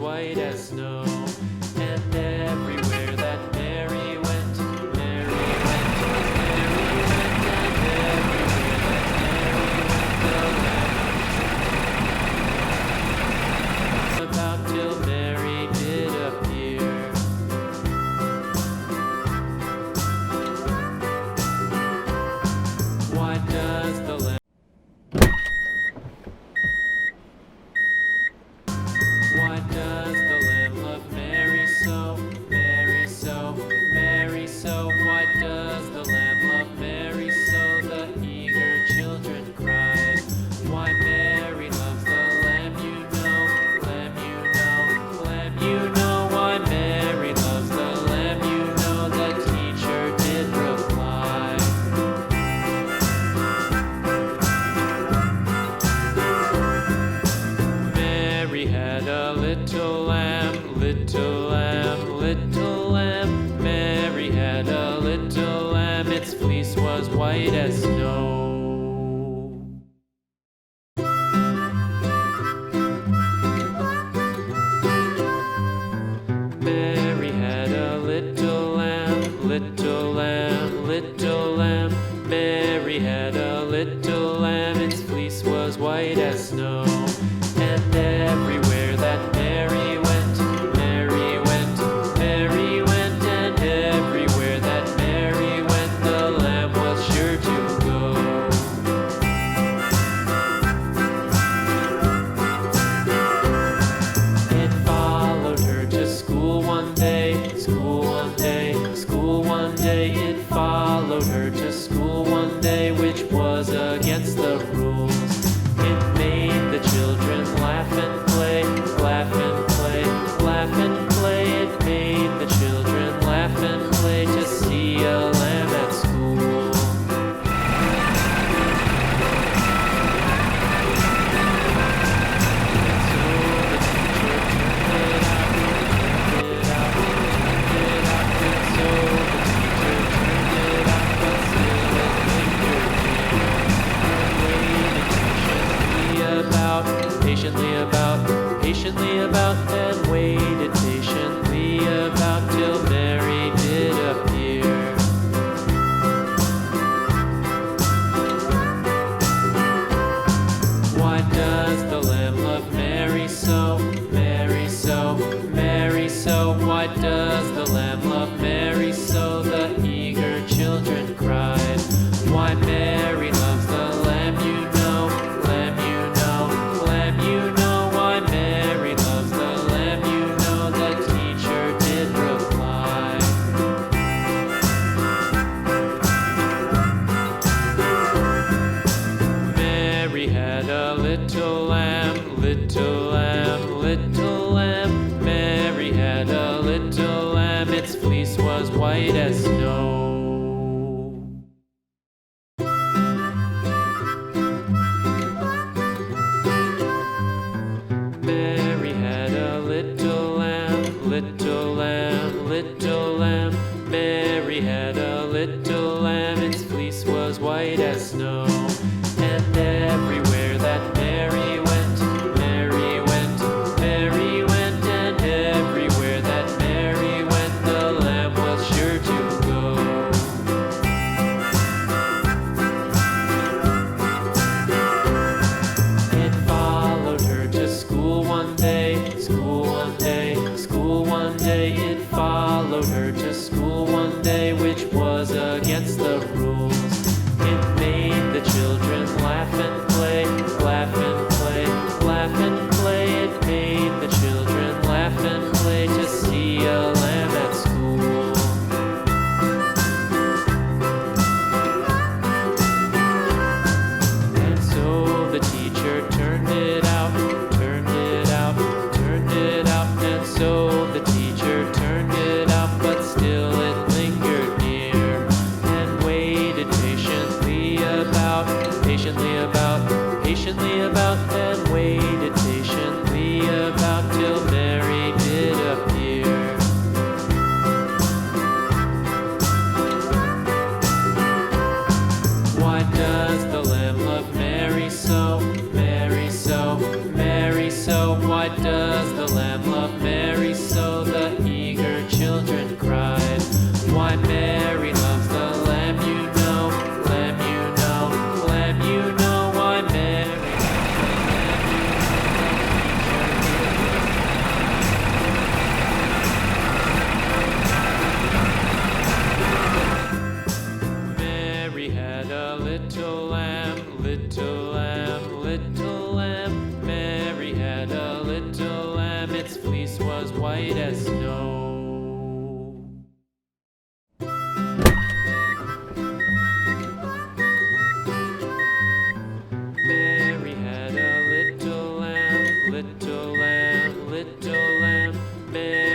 white as snow. And everywhere that Mary went, Mary went, Mary went, and everywhere that Mary went, the lamb about till Mary did appear. Why does the lamb? Why does the lamb love Mary so, Mary so, Mary so? Why does the lamb love Mary so? The eager children cried. Why Mary loves the lamb, you know, lamb, you know, lamb, you know. Why Mary loves the lamb, you know, the teacher did reply. Mary had a little lamb, little lamb, little lamb. Mary had a little lamb, its fleece was white as snow. Mary had a little lamb, little lamb, little lamb. Mary had a little lamb, its fleece was white as snow. And everywhere that Mary went, Mary went, Mary went, and everywhere that Mary went, the lamb was sure to go. It followed her to school one day, school one day, school one day. It followed her to school one day, which was against the rules. It made the children laugh and play, laugh and play, laugh and play. It made the children laugh and play to see a lamb at school. So the teacher turned it out, but still it lingered near. And waited patiently about, patiently about, and waited patiently about till Mary did appear. Why does the lamb love Mary so, Mary so, Mary so? Why does the lamb love Mary so? The eager children cried. Why Mary loves the lamb, you know, lamb, you know, lamb, you know. Why Mary loves the lamb, you know, the teacher did reply. Mary had a little lamb, little lamb, little lamb. Mary had a little lamb, its fleece was white as snow. Mary had a little lamb, little lamb, little lamb. Mary had a little lamb, its fleece was white as snow. And everywhere that Mary went, Mary went, Mary went, and everywhere that Mary went, the lamb was sure to go. It followed her to school one day, school one day, school one day. It followed her to school one day, which was against the rules. It made the children laugh and play, laugh and play, laugh and play. It made the children laugh and play to see a lamb at school. And so the teacher turned it out, turned it out, turned it out. And so the teacher turned it out, but still it lingered near. And waited patiently about, patiently about, patiently about, and waited patiently about till Mary did appear. Why does the lamb love Mary so, Mary so, Mary so? Why does the lamb love Mary? white as snow. Mary had a little lamb, little lamb, little lamb. Mary